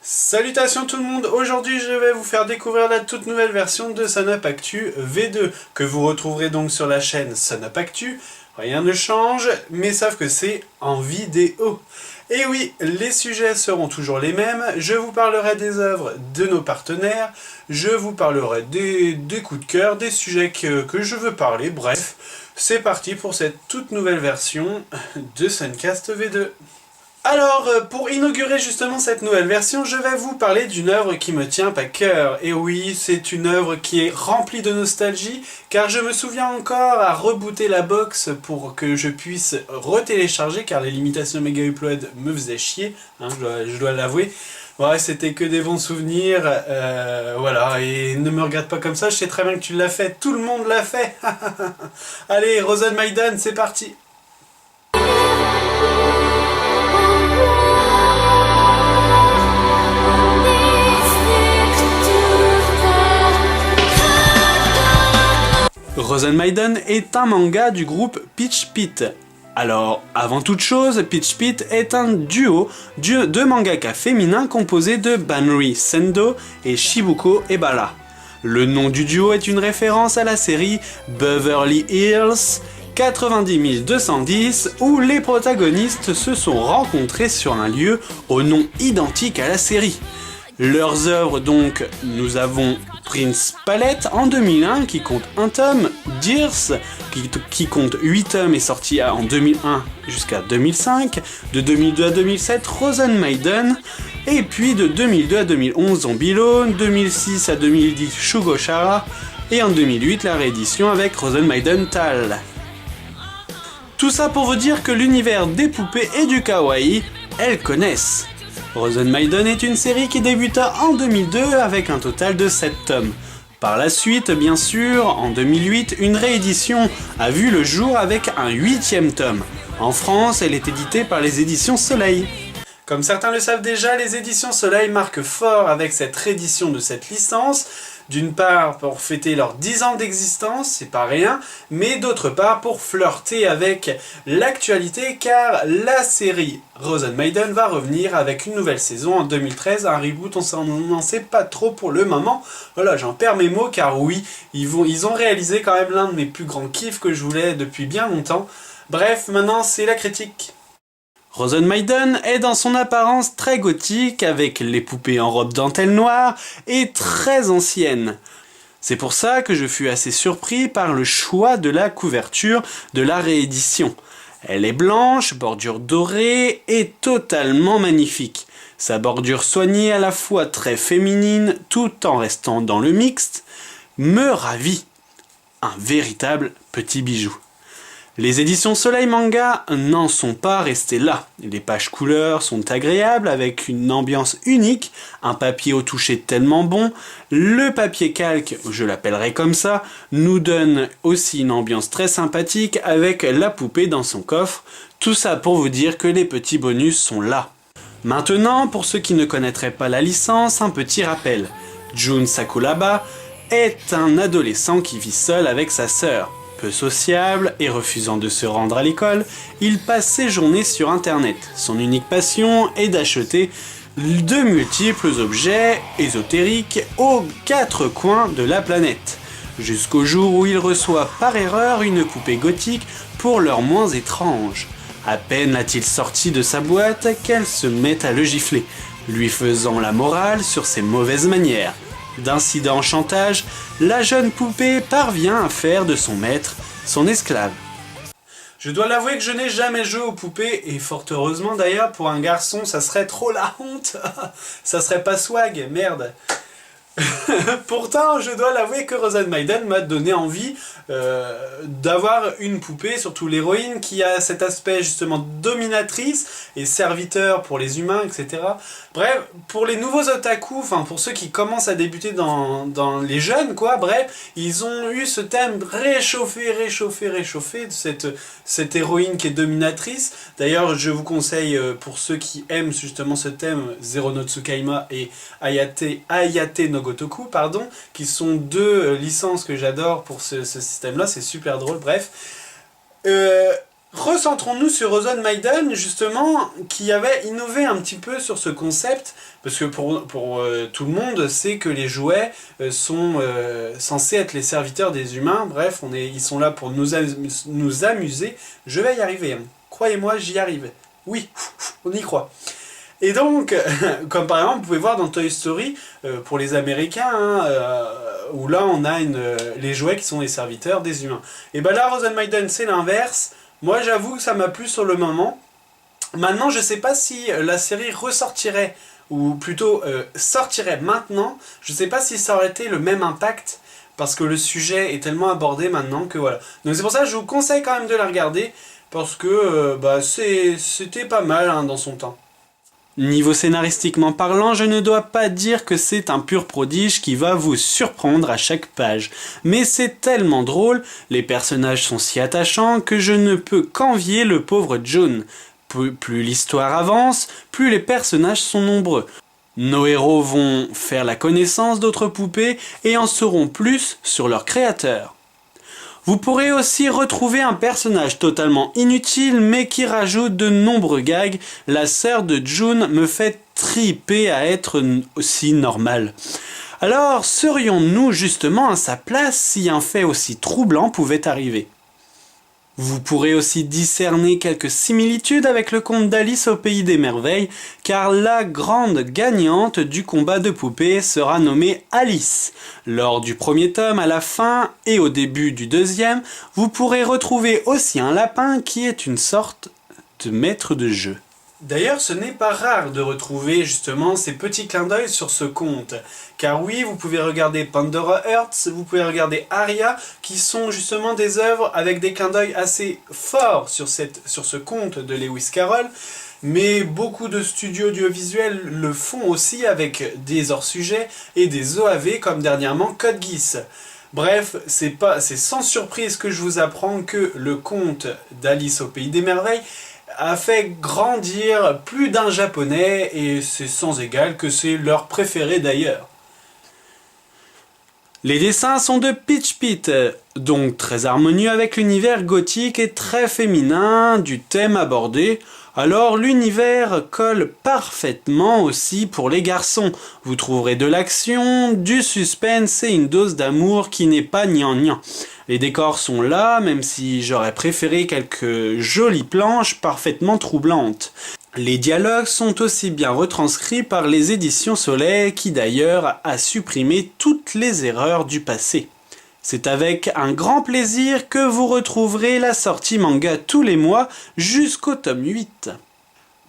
Salutations tout le monde, aujourd'hui je vais vous faire découvrir la toute nouvelle version de Sun-Up Actu V2 que vous retrouverez donc sur la chaîne Sun-Up Actu. Rien ne change, mais sauf que c'est en vidéo. Et oui, les sujets seront toujours les mêmes, je vous parlerai des œuvres de nos partenaires, je vous parlerai des coups de cœur, des sujets que je veux parler, bref, c'est parti pour cette toute nouvelle version de Suncast V2. Alors, pour inaugurer justement cette nouvelle version, je vais vous parler d'une œuvre qui me tient à cœur. Et oui, c'est une œuvre qui est remplie de nostalgie, car je me souviens encore à rebooter la box pour que je puisse retélécharger, car les limitations Mega Upload me faisaient chier, hein, je dois l'avouer. Ouais, c'était que des bons souvenirs, voilà, et ne me regarde pas comme ça, je sais très bien que tu l'as fait, tout le monde l'a fait. Allez, Rosen Maiden, c'est parti. Rosen Maiden est un manga du groupe Peach Pit. Alors, avant toute chose, Peach Pit est un duo de mangaka féminins composé de Banri Sendo et Shibuko Ebara. Le nom du duo est une référence à la série Beverly Hills 90210 où les protagonistes se sont rencontrés sur un lieu au nom identique à la série. Leurs œuvres donc, nous avons Prince Palette en 2001 qui compte un tome, Dears qui compte 8 tomes et sorti en 2001 jusqu'à 2005, de 2002 à 2007 Rosen Maiden, et puis de 2002 à 2011 Zombie-Lone, 2006 à 2010 Shugochara, et en 2008 la réédition avec Rosen Maiden Tal. Tout ça pour vous dire que l'univers des poupées et du kawaii, elles connaissent. Rosen Maiden est une série qui débuta en 2002 avec un total de 7 tomes. Par la suite, bien sûr, en 2008, une réédition a vu le jour avec un 8e tome. En France, elle est éditée par les éditions Soleil. Comme certains le savent déjà, les éditions Soleil marquent fort avec cette réédition de cette licence. D'une part pour fêter leurs 10 ans d'existence, c'est pas rien, mais d'autre part pour flirter avec l'actualité car la série Rosen Maiden va revenir avec une nouvelle saison en 2013, un reboot, on n'en sait pas trop pour le moment. Voilà, j'en perds mes mots car oui, ils ont réalisé quand même l'un de mes plus grands kiffs que je voulais depuis bien longtemps. Bref, maintenant c'est la critique. Rosen Maiden est dans son apparence très gothique, avec les poupées en robe dentelle noire, et très ancienne. C'est pour ça que je fus assez surpris par le choix de la couverture de la réédition. Elle est blanche, bordure dorée, et totalement magnifique. Sa bordure soignée à la fois très féminine, tout en restant dans le mixte, me ravit. Un véritable petit bijou. Les éditions Soleil Manga n'en sont pas restées là. Les pages couleurs sont agréables avec une ambiance unique, un papier au toucher tellement bon, le papier calque, je l'appellerai comme ça, nous donne aussi une ambiance très sympathique avec la poupée dans son coffre, tout ça pour vous dire que les petits bonus sont là. Maintenant, pour ceux qui ne connaîtraient pas la licence, un petit rappel. Jun Sakuraba est un adolescent qui vit seul avec sa sœur. Peu sociable et refusant de se rendre à l'école, il passe ses journées sur internet. Son unique passion est d'acheter de multiples objets ésotériques aux 4 coins de la planète. Jusqu'au jour où il reçoit par erreur une poupée gothique pour l'heure moins étrange. À peine a-t-il sorti de sa boîte qu'elle se met à le gifler, lui faisant la morale sur ses mauvaises manières. D'incident chantage, la jeune poupée parvient à faire de son maître son esclave. Je dois l'avouer que je n'ai jamais joué aux poupées, et fort heureusement d'ailleurs, pour un garçon ça serait trop la honte. Ça serait pas swag, merde. Pourtant, je dois l'avouer que Rosen Maiden m'a donné envie d'avoir une poupée, surtout l'héroïne, qui a cet aspect justement dominatrice et serviteur pour les humains, etc. Bref, pour les nouveaux otaku, enfin pour ceux qui commencent à débuter dans les jeunes, quoi, bref, ils ont eu ce thème réchauffé de cette héroïne qui est dominatrice. D'ailleurs, je vous conseille, pour ceux qui aiment justement ce thème, Zero no Tsukaima et Ayate no Gotoku, pardon, qui sont deux licences que j'adore pour ce système-là, c'est super drôle, bref. Recentrons-nous sur Horizon Maiden, justement, qui avait innové un petit peu sur ce concept, parce que pour tout le monde, c'est que les jouets sont censés être les serviteurs des humains. Bref, ils sont là pour nous amuser. Je vais y arriver, hein. Croyez-moi, j'y arrive. Oui, on y croit. Et donc, comme par exemple, vous pouvez voir dans Toy Story, pour les Américains, hein, où là on a les jouets qui sont les serviteurs des humains. Et ben là, Horizon Maiden, c'est l'inverse. Moi, j'avoue que ça m'a plu sur le moment. Maintenant, je sais pas si la série ressortirait, ou plutôt sortirait maintenant. Je sais pas si ça aurait été le même impact, parce que le sujet est tellement abordé maintenant que voilà. Donc c'est pour ça que je vous conseille quand même de la regarder, parce que c'était pas mal, hein, dans son temps. Niveau scénaristiquement parlant, je ne dois pas dire que c'est un pur prodige qui va vous surprendre à chaque page. Mais c'est tellement drôle, les personnages sont si attachants que je ne peux qu'envier le pauvre John. Plus l'histoire avance, plus les personnages sont nombreux. Nos héros vont faire la connaissance d'autres poupées et en sauront plus sur leur créateur. Vous pourrez aussi retrouver un personnage totalement inutile mais qui rajoute de nombreux gags. La sœur de June me fait triper à être aussi normale. Alors, serions-nous justement à sa place si un fait aussi troublant pouvait arriver ? Vous pourrez aussi discerner quelques similitudes avec le conte d'Alice au Pays des Merveilles, car la grande gagnante du combat de poupées sera nommée Alice. Lors du premier tome, à la fin et au début du deuxième, vous pourrez retrouver aussi un lapin qui est une sorte de maître de jeu. D'ailleurs, ce n'est pas rare de retrouver justement ces petits clins d'œil sur ce conte. Car oui, vous pouvez regarder Pandora Hearts, vous pouvez regarder Aria, qui sont justement des œuvres avec des clins d'œil assez forts sur ce conte de Lewis Carroll. Mais beaucoup de studios audiovisuels le font aussi avec des hors-sujets et des OAV comme dernièrement Code Geass. Bref, c'est sans surprise que je vous apprends que le conte d'Alice au Pays des Merveilles a fait grandir plus d'un japonais et c'est sans égal que c'est leur préféré d'ailleurs. Les dessins sont de Peach Pit, donc très harmonieux avec l'univers gothique et très féminin du thème abordé. Alors l'univers colle parfaitement aussi pour les garçons. Vous trouverez de l'action, du suspense et une dose d'amour qui n'est pas gnangnan. Les décors sont là, même si j'aurais préféré quelques jolies planches parfaitement troublantes. Les dialogues sont aussi bien retranscrits par les éditions Soleil qui d'ailleurs a supprimé toutes les erreurs du passé. C'est avec un grand plaisir que vous retrouverez la sortie manga tous les mois jusqu'au tome 8.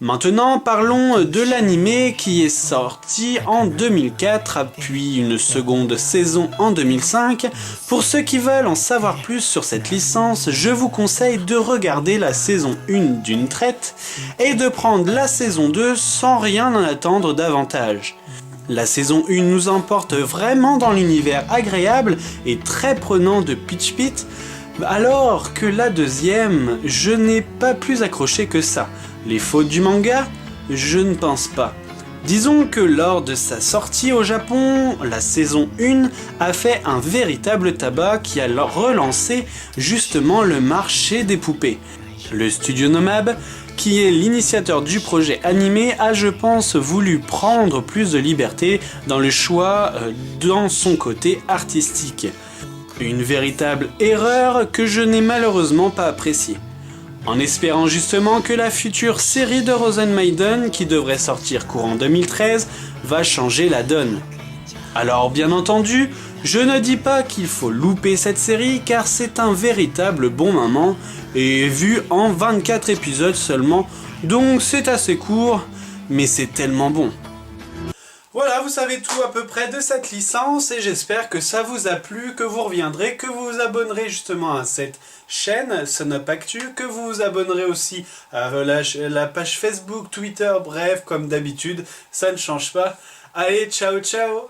Maintenant, parlons de l'anime qui est sorti en 2004, puis une seconde saison en 2005. Pour ceux qui veulent en savoir plus sur cette licence, je vous conseille de regarder la saison 1 d'une traite et de prendre la saison 2 sans rien en attendre davantage. La saison 1 nous emporte vraiment dans l'univers agréable et très prenant de Peach Pit, alors que la deuxième, je n'ai pas plus accroché que ça. Les fautes du manga? Je ne pense pas. Disons que lors de sa sortie au Japon, la saison 1 a fait un véritable tabac qui a relancé justement le marché des poupées. Le studio Nomad, qui est l'initiateur du projet animé, a je pense voulu prendre plus de liberté dans le choix dans son côté artistique. Une véritable erreur que je n'ai malheureusement pas appréciée. En espérant justement que la future série de Horizon Maiden, qui devrait sortir courant 2013, va changer la donne. Alors bien entendu, je ne dis pas qu'il faut louper cette série car c'est un véritable bon moment et vu en 24 épisodes seulement, donc c'est assez court, mais c'est tellement bon. Voilà, vous savez tout à peu près de cette licence et j'espère que ça vous a plu, que vous reviendrez, que vous vous abonnerez justement à cette chaîne Sonop Actu, que vous vous abonnerez aussi à la page Facebook, Twitter, bref, comme d'habitude, ça ne change pas. Allez, ciao ciao!